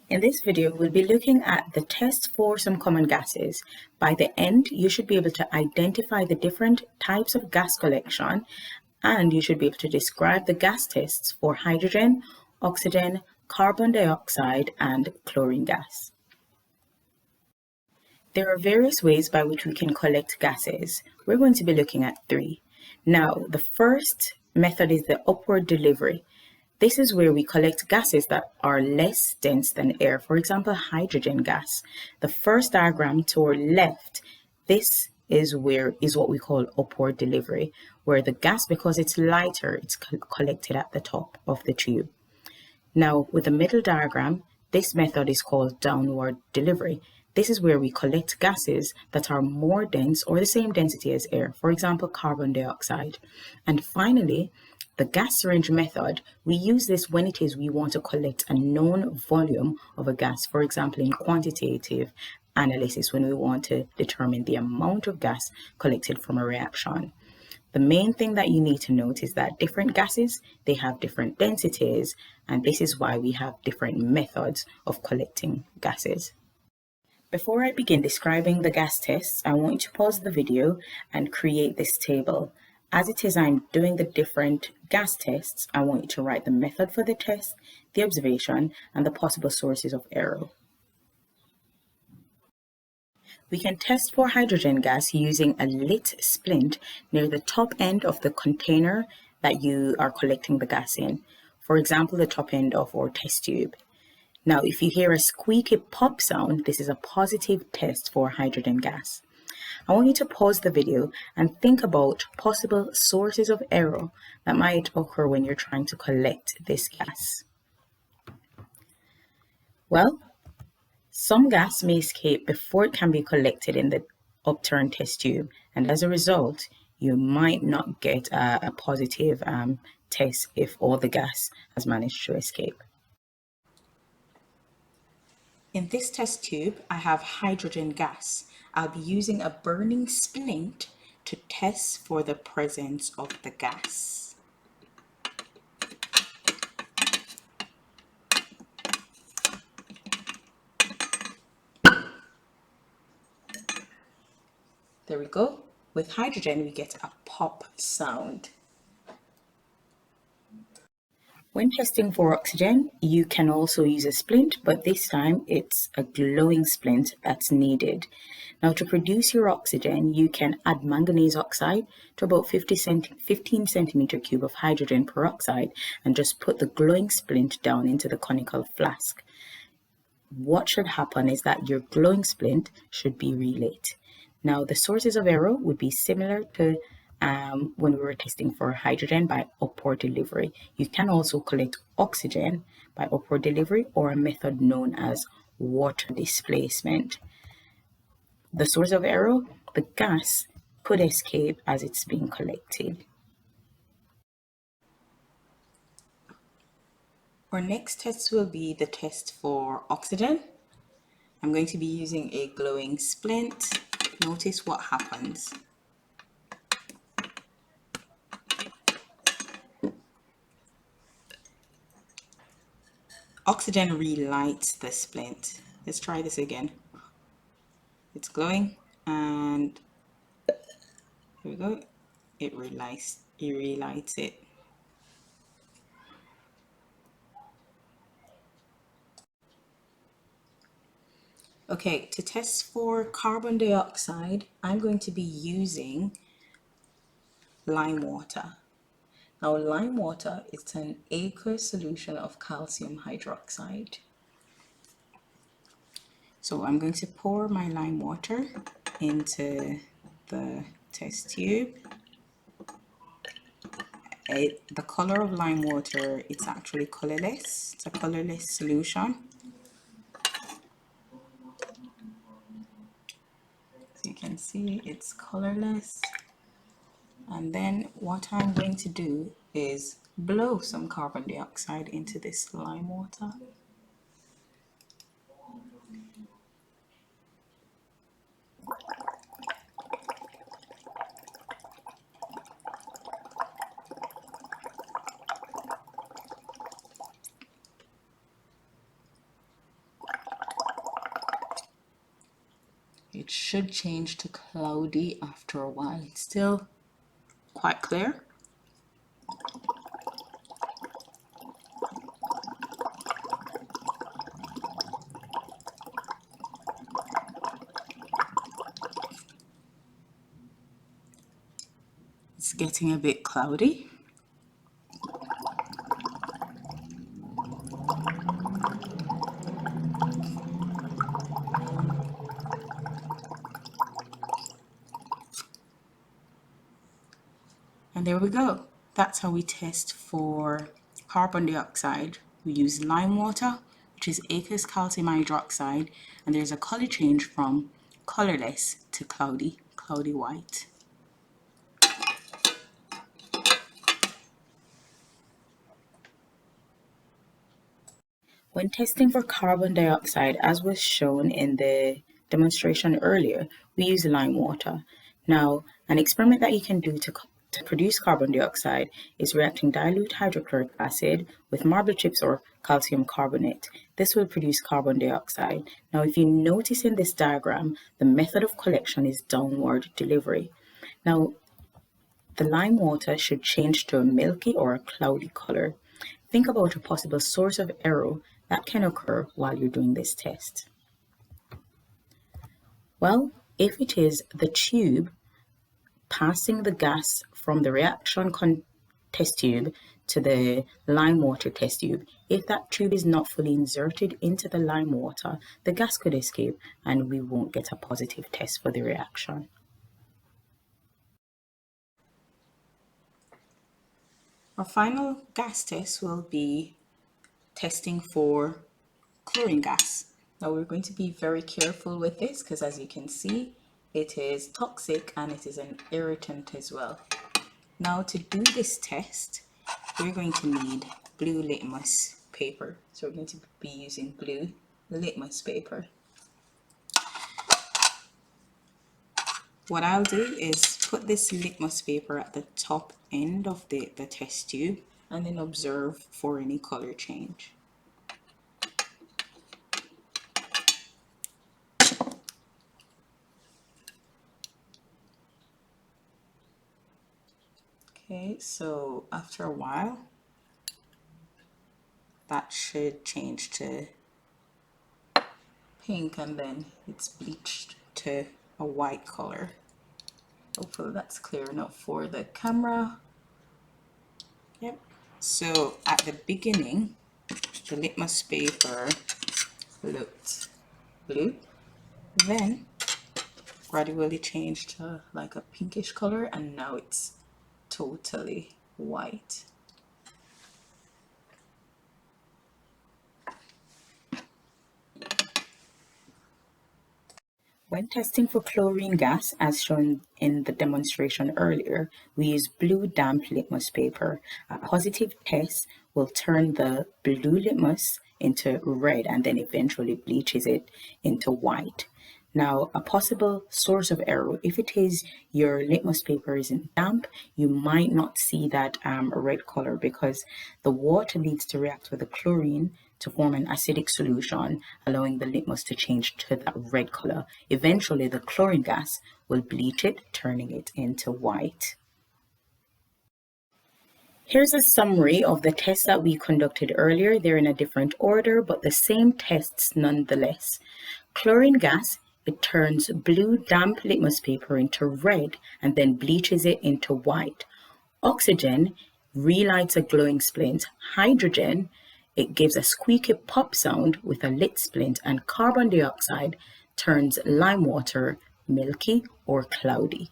In this video, we'll be looking at the test for some common gases. By the end, you should be able to identify the different types of gas collection, and you should be able to describe the gas tests for hydrogen, oxygen, carbon dioxide, and chlorine gas. There are various ways by which we can collect gases. We're going to be looking at three. Now, the first method is the upward delivery. This is where we collect gases that are less dense than air, for example, hydrogen gas. The first diagram to our left, this is what we call upward delivery, where the gas, because it's lighter, it's collected at the top of the tube. Now, with the middle diagram, this method is called downward delivery. This is where we collect gases that are more dense or the same density as air, for example, carbon dioxide. And finally, the gas syringe method, we use this when it is we want to collect a known volume of a gas, for example, in quantitative analysis, when we want to determine the amount of gas collected from a reaction. The main thing that you need to note is that different gases, they have different densities, and this is why we have different methods of collecting gases. Before I begin describing the gas tests, I want you to pause the video and create this table. As it is I'm doing the different gas tests, I want you to write the method for the test, the observation, and the possible sources of error. We can test for hydrogen gas using a lit splint near the top end of the container that you are collecting the gas in. For example, the top end of our test tube. Now, if you hear a squeaky pop sound, this is a positive test for hydrogen gas. I want you to pause the video and think about possible sources of error that might occur when you're trying to collect this gas. Well, some gas may escape before it can be collected in the upturned test tube, and as a result, you might not get a positive test if all the gas has managed to escape. In this test tube, I have hydrogen gas. I'll be using a burning splint to test for the presence of the gas. There we go. With hydrogen, we get a pop sound. When testing for oxygen, you can also use a splint, but this time it's a glowing splint that's needed. Now, to produce your oxygen, you can add manganese oxide to about 15 centimeter cube of hydrogen peroxide and just put the glowing splint down into the conical flask. What should happen is that your glowing splint should be relit. Now, the sources of error would be similar to when we were testing for hydrogen by upward delivery. You can also collect oxygen by upward delivery or a method known as water displacement. The source of error, the gas could escape as it's being collected. Our next test will be the test for oxygen. I'm going to be using a glowing splint. Notice what happens. Oxygen relights the splint. Let's try this again. It's glowing, and here we go. It relights it. Okay, to test for carbon dioxide, I'm going to be using lime water. Now, lime water is an aqueous solution of calcium hydroxide. So I'm going to pour my lime water into the test tube. The color of lime water, it's actually colorless. It's a colorless solution. So you can see it's colorless. And then what I'm going to do is blow some carbon dioxide into this lime water. it should change to cloudy after a while. It's still quite clear. It's getting a bit cloudy. And there we go. That's how we test for carbon dioxide. We use lime water, which is aqueous calcium hydroxide, and there's a color change from colorless to cloudy white. When testing for carbon dioxide, as was shown in the demonstration earlier, we use lime water. Now, an experiment that you can do to produce carbon dioxide is reacting dilute hydrochloric acid with marble chips or calcium carbonate. This will produce carbon dioxide. Now, if you notice in this diagram, the method of collection is downward delivery. Now, the lime water should change to a milky or a cloudy color. Think about a possible source of error that can occur while you're doing this test. Well, if it is the tube passing the gas from the reaction test tube to the lime water test tube, if that tube is not fully inserted into the lime water, the gas could escape and we won't get a positive test for the reaction. Our final gas test will be testing for chlorine gas. Now we're going to be very careful with this because, as you can see, it is toxic and it is an irritant as well. Now to do this test, we're going to need blue litmus paper. So we're going to be using blue litmus paper. What I'll do is put this litmus paper at the top end of the test tube and then observe for any color change. Okay, so after a while, that should change to pink and then it's bleached to a white color. Hopefully that's clear enough for the camera. Yep. So at the beginning, the litmus paper looked blue, then gradually changed to like a pinkish color, and now it's totally white. When testing for chlorine gas, as shown in the demonstration earlier, we use blue damp litmus paper. A positive test will turn the blue litmus into red and then eventually bleaches it into white. Now, a possible source of error, if it is your litmus paper isn't damp, you might not see that red color because the water needs to react with the chlorine to form an acidic solution, allowing the litmus to change to that red color. Eventually, the chlorine gas will bleach it, turning it into white. Here's a summary of the tests that we conducted earlier. They're in a different order, but the same tests nonetheless. Chlorine gas, it turns blue damp litmus paper into red and then bleaches it into white. Oxygen relights a glowing splint. Hydrogen, it gives a squeaky pop sound with a lit splint, and carbon dioxide turns lime water milky or cloudy.